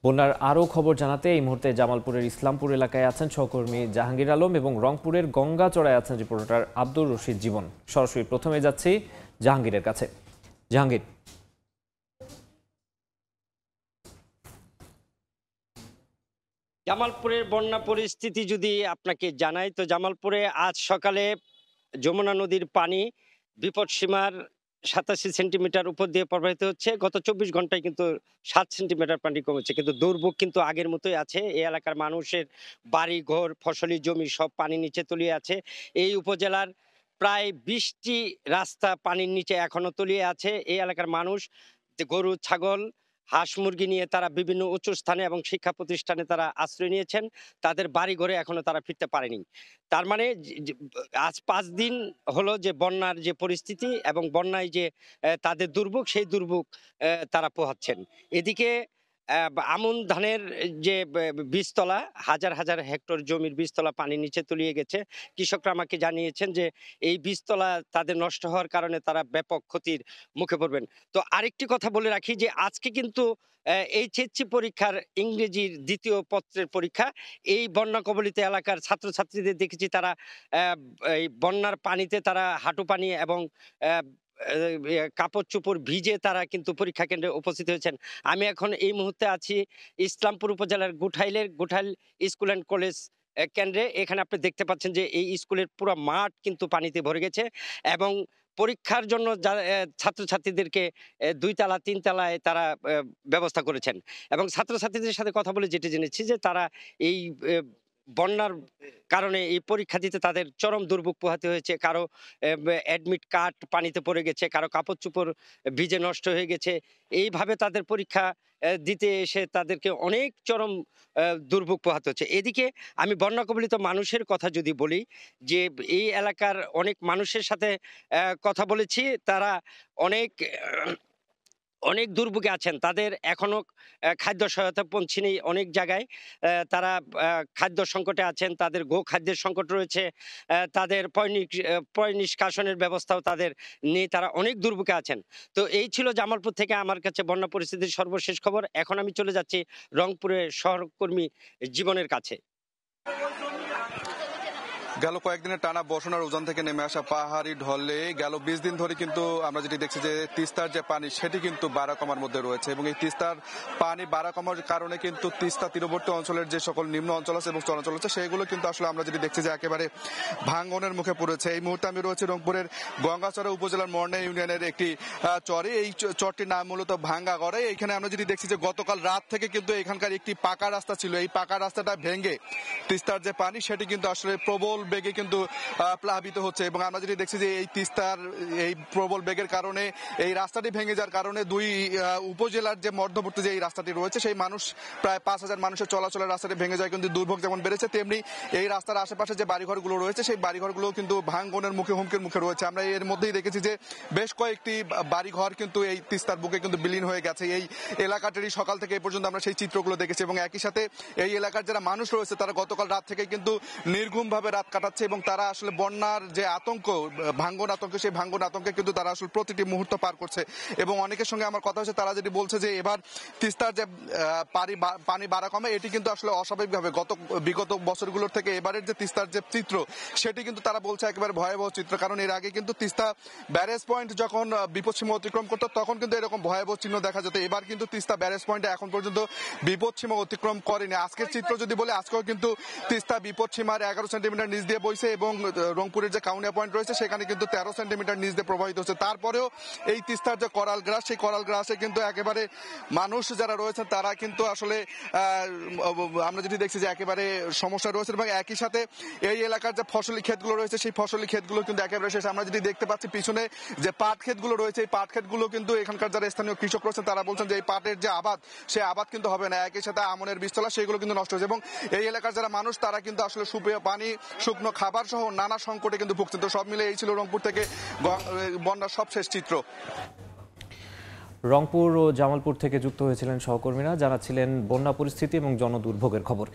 বন্যার আরও খবর জানাতে এই মুহূর্তে জামালপুরের ইসলামপুর এলাকায় আছেন সহকর্মী জাহাঙ্গীর আলম এবং রংপুরের গঙ্গাচড়ায় আছেন রিপোর্টার আব্দুর রশিদ জীবন। সরাসরি প্রথমে যাচ্ছি জাহাঙ্গীরের কাছে। জাহাঙ্গীর, জামালপুরের বন্যা পরিস্থিতি যদি আপনাকে জানাই, তো জামালপুরে আজ সকালে যমুনা নদীর পানি বিপদসীমার 87 সেন্টিমিটার উপর দিয়ে প্রবাহিত হচ্ছে। গত 24 ঘন্টায় কিন্তু 7 সেন্টিমিটার পানি কমেছে, কিন্তু দুর্ভোগ কিন্তু আগের মতোই আছে। এই এলাকার মানুষের বাড়ি ঘর, ফসলি জমি সব পানির নিচে তলিয়ে আছে। এই উপজেলার প্রায় 20টি রাস্তা পানির নিচে এখনো তলিয়ে আছে। এই এলাকার মানুষ গরু ছাগল হাঁস মুরগি নিয়ে তারা বিভিন্ন উঁচু স্থানে এবং শিক্ষা প্রতিষ্ঠানে তারা আশ্রয় নিয়েছেন। তাদের বাড়ি ঘরে এখনো তারা ফিরতে পারেনি। তার মানে আজ 5 দিন হলো যে বন্যার যে পরিস্থিতি এবং বন্যায় যে তাদের দুর্ভোগ, সেই দুর্ভোগ তারা পোহাচ্ছেন। এদিকে আমন ধানের যে বীজতলা, হাজার হাজার হেক্টর জমির বীজতলা পানির নিচে তলিয়ে গেছে। কৃষকরা আমাকে জানিয়েছেন যে এই বীজতলা তাদের নষ্ট হওয়ার কারণে তারা ব্যাপক ক্ষতির মুখে পড়বেন। তো আরেকটি কথা বলে রাখি যে আজকে কিন্তু এইচএসসি পরীক্ষার ইংরেজির দ্বিতীয় পত্রের পরীক্ষা। এই বন্যা কবলিত এলাকার ছাত্রছাত্রীদের দেখেছি তারা এই বন্যার পানিতে তারা হাঁটু পানি এবং কাপড় চোপড় ভিজে তারা কিন্তু পরীক্ষা কেন্দ্রে উপস্থিত হয়েছেন। আমি এখন এই মুহূর্তে আছি ইসলামপুর উপজেলার গুঠাইল স্কুল অ্যান্ড কলেজ কেন্দ্রে। এখানে আপনি দেখতে পাচ্ছেন যে এই স্কুলের পুরো মাঠ কিন্তু পানিতে ভরে গেছে এবং পরীক্ষার জন্য ছাত্রছাত্রীদেরকে 2 তলা 3 তলায় তারা ব্যবস্থা করেছেন। এবং ছাত্রছাত্রীদের সাথে কথা বলে যেটি জেনেছি যে তারা এই বন্যার কারণে এই পরীক্ষা দিতে তাদের চরম দুর্ভোগ পোহাতে হয়েছে। কারো অ্যাডমিট কার্ড পানিতে পড়ে গেছে, কারো কাপড় চোপড় ভিজে নষ্ট হয়ে গেছে। এইভাবে তাদের পরীক্ষা দিতে এসে তাদেরকে অনেক চরম দুর্ভোগ পোহাতে হচ্ছে। এদিকে আমি বন্যা কবলিত মানুষের কথা যদি বলি, যে এই এলাকার অনেক মানুষের সাথে কথা বলেছি, তারা অনেক অনেক দুর্ভোগে আছেন। তাদের এখনো খাদ্য সহায়তা পৌঁছেনি অনেক জায়গায়। তারা খাদ্য সংকটে আছেন, তাদের খাদ্যের সংকট রয়েছে, তাদের পয় নিষ্কাশনের ব্যবস্থাও তাদের নেই, তারা অনেক দুর্ভোগে আছেন। তো এই ছিল জামালপুর থেকে আমার কাছে বন্যা পরিস্থিতির সর্বশেষ খবর। এখন আমি চলে যাচ্ছি রংপুরের সহকর্মী জীবনের কাছে। গেল কয়েকদিনের টানা বর্ষণের উজান থেকে নেমে আসা পাহাড়ি ঢলে গেল 20 দিন ধরে কিন্তু আমরা যেটি দেখছি যে তিস্তার যে পানি সেটি কিন্তু বাড়া কমার মধ্যে রয়েছে এবং এই তিস্তার পানি বাড়া কমার কারণে কিন্তু তিস্তা তীরবর্তী অঞ্চলের যে সকল নিম্ন অঞ্চল আছে এবং চলাচল আছে সেগুলো কিন্তু আসলে আমরা যেটি দেখছি যে একেবারে ভাঙ্গনের মুখে পড়েছে। এই মুহূর্তে আমি রয়েছে রংপুরের গঙ্গাচড়া উপজেলার মর্না ইউনিয়নের একটি চরে। এই চরটির নাম মূলত ভাঙ্গাগড়ে। এইখানে আমরা যেটি দেখছি যে গতকাল রাত থেকে কিন্তু এখানকার একটি পাকা রাস্তা ছিল, এই পাকা রাস্তাটা ভেঙে তিস্তার যে পানি সেটি কিন্তু আসলে প্রবল বেগে কিন্তু প্লাবিত হচ্ছে এবং আমরা যেটি দেখছি যে এই তিস্তার এই প্রবল বেগের কারণে এই রাস্তাটি ভেঙে যাওয়ার কারণে দুই উপজেলার যে মধ্যবর্তী যে এই রাস্তাটি রয়েছে সেই মানুষ প্রায় 5,000 মানুষের চলাচলের রাস্তাটি ভেঙে যায়। কিন্তু দুর্ভোগ যেমন বেড়েছে তেমনি এই রাস্তার আশেপাশে যে বাড়িঘরগুলো রয়েছে সেই বাড়িঘরগুলো কিন্তু ভাঙ্গনের মুখে হুমকির মুখে রয়েছে। আমরা এর মধ্যেই দেখেছি যে বেশ কয়েকটি বাড়িঘর কিন্তু এই তিস্তার বুকে কিন্তু বিলীন হয়ে গেছে। এই এলাকাটারই সকাল থেকে এই পর্যন্ত আমরা সেই চিত্রগুলো দেখেছি এবং একই সাথে এই এলাকার যারা মানুষ রয়েছে তারা গতকাল রাত থেকে কিন্তু নির্ঘুমভাবে রাত কাটাচ্ছে এবং তারা আসলে বন্যার যে আতঙ্ক, ভাঙ্গন আতঙ্ক, সেই ভাঙ্গন আতঙ্কে কিন্তু তারা আসলে প্রতিটি মুহূর্ত পার করছে এবং অনেকের সঙ্গে আমার কথা হচ্ছে তারা যেটি বলছে যে এবার তিস্তার যে পানি বাড়া কমে এটি কিন্তু আসলে অস্বাভাবিকভাবে বিগত বছরগুলোর থেকে এবারের যে তিস্তার যে চিত্র সেটি কিন্তু তারা বলছে একেবারে ভয়াবহ চিত্র। কারণ এর আগে কিন্তু তিস্তা ব্যারেজ পয়েন্ট যখন বিপদসীমা অতিক্রম করতো তখন কিন্তু এরকম ভয়াবহ চিহ্ন দেখা যেত। এবার কিন্তু তিস্তা ব্যারেজ পয়েন্টে এখন পর্যন্ত বিপদসীমা অতিক্রম করেনি। আজকের চিত্র যদি বলে আজকেও কিন্তু তিস্তা বিপদসীমার 11 সেন্টিমিটার নিচ দিয়ে বইছে এবং রংপুরের যে কাউনিয়া পয়েন্ট রয়েছে সেখানে কিন্তু 13 সেন্টিমিটার নিচ দিয়ে প্রবাহিত হচ্ছে। তারপরেও এই তিস্তার যে করাল গ্রাস সেই করাল গ্রাসে কিন্তু একেবারে মানুষ যারা রয়েছেন তারা কিন্তু আসলে আমরা যেটি দেখছি যে একেবারে সমস্যা রয়েছে এবং একই সাথে এই এলাকার যে ফসলি ক্ষেতগুলো রয়েছে সেই ফসলি ক্ষেতগুলো কিন্তু একেবারে শেষ। আমরা যেটি দেখতে পাচ্ছি পিছনে যে পাট ক্ষেতগুলো রয়েছে এই পাট ক্ষেতগুলো কিন্তু এখানকার যারা স্থানীয় কৃষক রয়েছেন তারা বলছেন যে এই পাটের যে আবাদ সেই আবাদ কিন্তু হবে না। একই সাথে আমনের বীজতলা সেগুলো কিন্তু নষ্ট হয়েছে এবং এই এলাকার যারা মানুষ তারা কিন্তু আসলে সুপেয় পানি, শুকনো খাবার সহ নানা সংকটে কিন্তু ভুগছেন। তো সব মিলে এই ছিল রংপুর থেকে বন্যার সবশেষ চিত্র। রংপুর ও জামালপুর থেকে যুক্ত হয়েছিলেন সহকর্মীরা, জানাচ্ছিলেন বন্যা পরিস্থিতি এবং জনদুর্ভোগের খবর।